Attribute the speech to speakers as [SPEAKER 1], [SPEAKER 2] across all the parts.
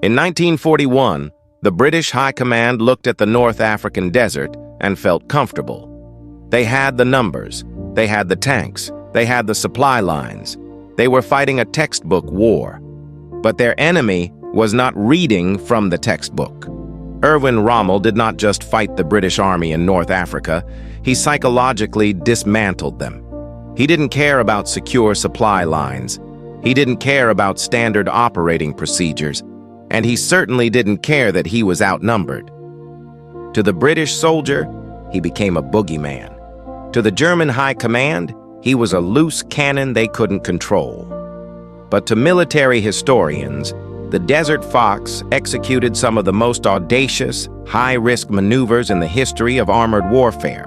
[SPEAKER 1] In 1941, the British High Command looked at the North African desert and felt comfortable. They had the numbers, they had the tanks, they had the supply lines. They were fighting a textbook war. But their enemy was not reading from the textbook. Erwin Rommel did not just fight the British Army in North Africa, he psychologically dismantled them. He didn't care about secure supply lines. He didn't care about standard operating procedures. And he certainly didn't care that he was outnumbered. To the British soldier, he became a boogeyman. To the German High Command, he was a loose cannon they couldn't control. But to military historians, the Desert Fox executed some of the most audacious, high-risk maneuvers in the history of armored warfare.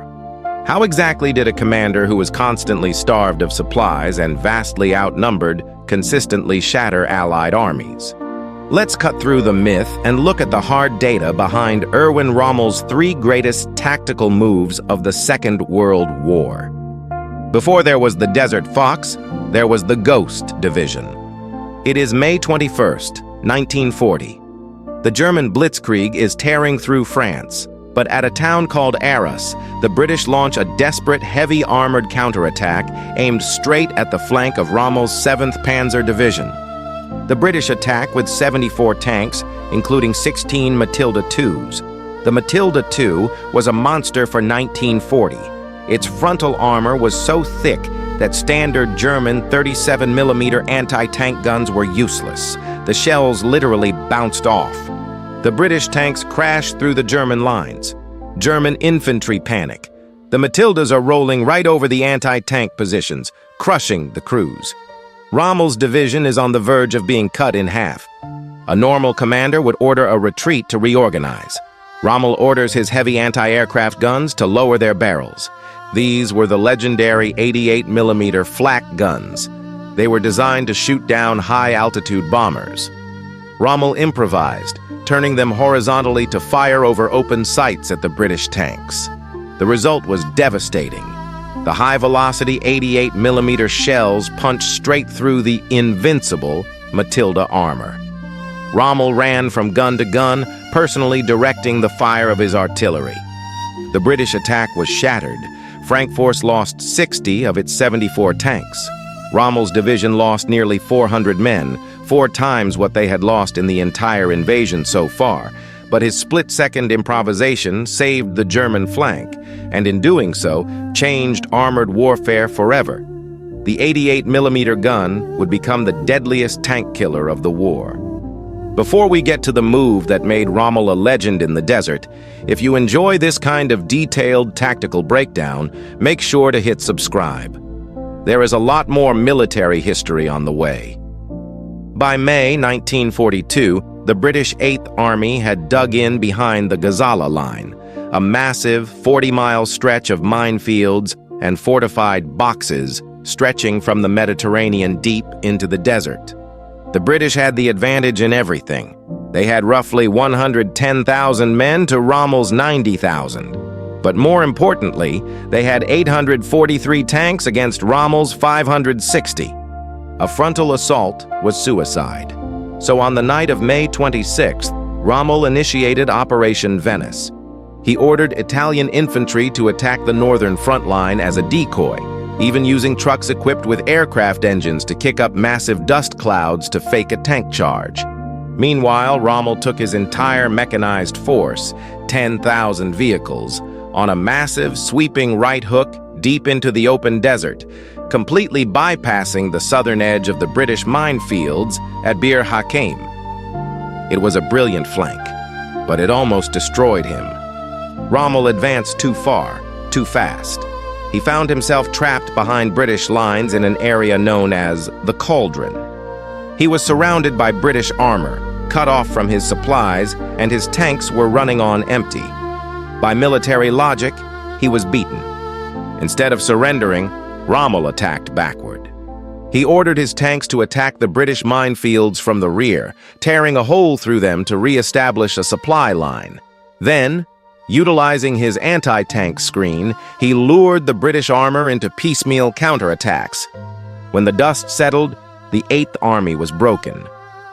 [SPEAKER 1] How exactly did a commander who was constantly starved of supplies and vastly outnumbered consistently shatter Allied armies? Let's cut through the myth and look at the hard data behind Erwin Rommel's 3 greatest tactical moves of the Second World War. Before there was the Desert Fox, there was the Ghost Division. It is May 21st, 1940. The German Blitzkrieg is tearing through France, but at a town called Arras, the British launch a desperate heavy armored counterattack aimed straight at the flank of Rommel's 7th Panzer Division. The British attack with 74 tanks, including 16 Matilda IIs. The Matilda II was a monster for 1940. Its frontal armor was so thick that standard German 37mm anti-tank guns were useless. The shells literally bounced off. The British tanks crashed through the German lines. German infantry panic. The Matildas are rolling right over the anti-tank positions, crushing the crews. Rommel's division is on the verge of being cut in half. A normal commander would order a retreat to reorganize. Rommel orders his heavy anti-aircraft guns to lower their barrels. These were the legendary 88mm flak guns. They were designed to shoot down high-altitude bombers. Rommel improvised, turning them horizontally to fire over open sights at the British tanks. The result was devastating. The high-velocity 88mm shells punched straight through the invincible Matilda armor. Rommel ran from gun to gun, personally directing the fire of his artillery. The British attack was shattered. Frankfurt lost 60 of its 74 tanks. Rommel's division lost nearly 400 men, 4 times what they had lost in the entire invasion so far. But his split-second improvisation saved the German flank, and in doing so, changed armored warfare forever. The 88mm gun would become the deadliest tank killer of the war. Before we get to the move that made Rommel a legend in the desert, if you enjoy this kind of detailed tactical breakdown, make sure to hit subscribe. There is a lot more military history on the way. By May 1942, the British 8th Army had dug in behind the Gazala Line, a massive 40-mile stretch of minefields and fortified boxes stretching from the Mediterranean deep into the desert. The British had the advantage in everything. They had roughly 110,000 men to Rommel's 90,000. But more importantly, they had 843 tanks against Rommel's 560. A frontal assault was suicide. So on the night of May 26th, Rommel initiated Operation Venice. He ordered Italian infantry to attack the northern front line as a decoy, even using trucks equipped with aircraft engines to kick up massive dust clouds to fake a tank charge. Meanwhile, Rommel took his entire mechanized force, 10,000 vehicles, on a massive, sweeping right hook deep into the open desert, completely bypassing the southern edge of the British minefields at Bir Hakeim. It was a brilliant flank, but it almost destroyed him. Rommel advanced too far, too fast. He found himself trapped behind British lines in an area known as the Cauldron. He was surrounded by British armor, cut off from his supplies, and his tanks were running on empty. By military logic, he was beaten. Instead of surrendering, Rommel attacked backward. He ordered his tanks to attack the British minefields from the rear, tearing a hole through them to re-establish a supply line. Then, utilizing his anti-tank screen, he lured the British armor into piecemeal counterattacks. When the dust settled, the 8th Army was broken.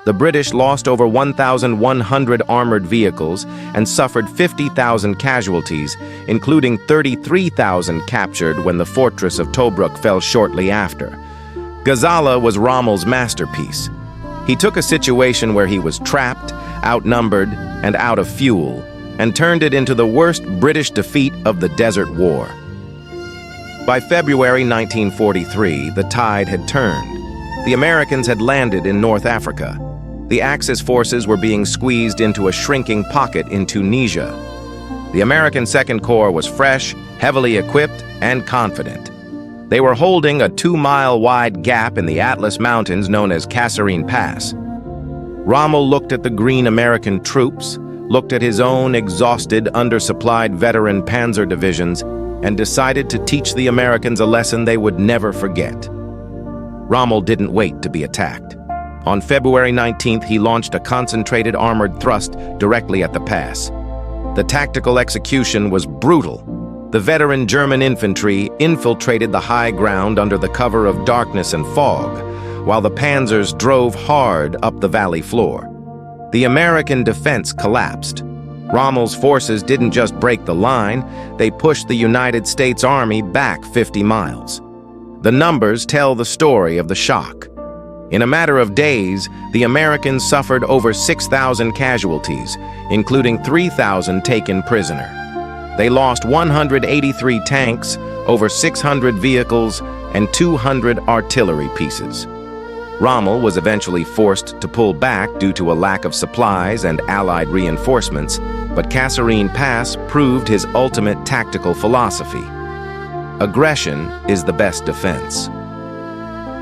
[SPEAKER 1] The British lost over 1,100 armored vehicles and suffered 50,000 casualties, including 33,000 captured when the fortress of Tobruk fell shortly after. Gazala was Rommel's masterpiece. He took a situation where he was trapped, outnumbered, and out of fuel, and turned it into the worst British defeat of the Desert War. By February 1943, the tide had turned. The Americans had landed in North Africa. The Axis forces were being squeezed into a shrinking pocket in Tunisia. The American Second Corps was fresh, heavily equipped, and confident. They were holding a 2-mile-wide gap in the Atlas Mountains known as Kasserine Pass. Rommel looked at the green American troops, looked at his own exhausted, undersupplied veteran panzer divisions, and decided to teach the Americans a lesson they would never forget. Rommel didn't wait to be attacked. On February 19th, he launched a concentrated armored thrust directly at the pass. The tactical execution was brutal. The veteran German infantry infiltrated the high ground under the cover of darkness and fog, while the panzers drove hard up the valley floor. The American defense collapsed. Rommel's forces didn't just break the line, they pushed the United States Army back 50 miles. The numbers tell the story of the shock. In a matter of days, the Americans suffered over 6,000 casualties, including 3,000 taken prisoner. They lost 183 tanks, over 600 vehicles, and 200 artillery pieces. Rommel was eventually forced to pull back due to a lack of supplies and Allied reinforcements, but Kasserine Pass proved his ultimate tactical philosophy. Aggression is the best defense.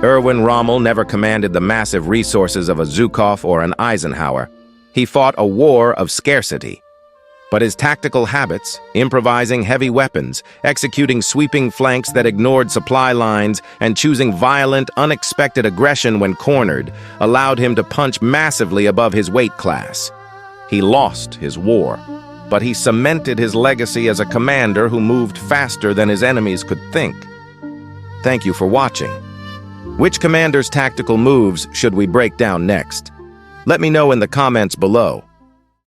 [SPEAKER 1] Erwin Rommel never commanded the massive resources of a Zhukov or an Eisenhower. He fought a war of scarcity. But his tactical habits, improvising heavy weapons, executing sweeping flanks that ignored supply lines, and choosing violent, unexpected aggression when cornered, allowed him to punch massively above his weight class. He lost his war, but he cemented his legacy as a commander who moved faster than his enemies could think. Thank you for watching. Which commander's tactical moves should we break down next? Let me know in the comments below.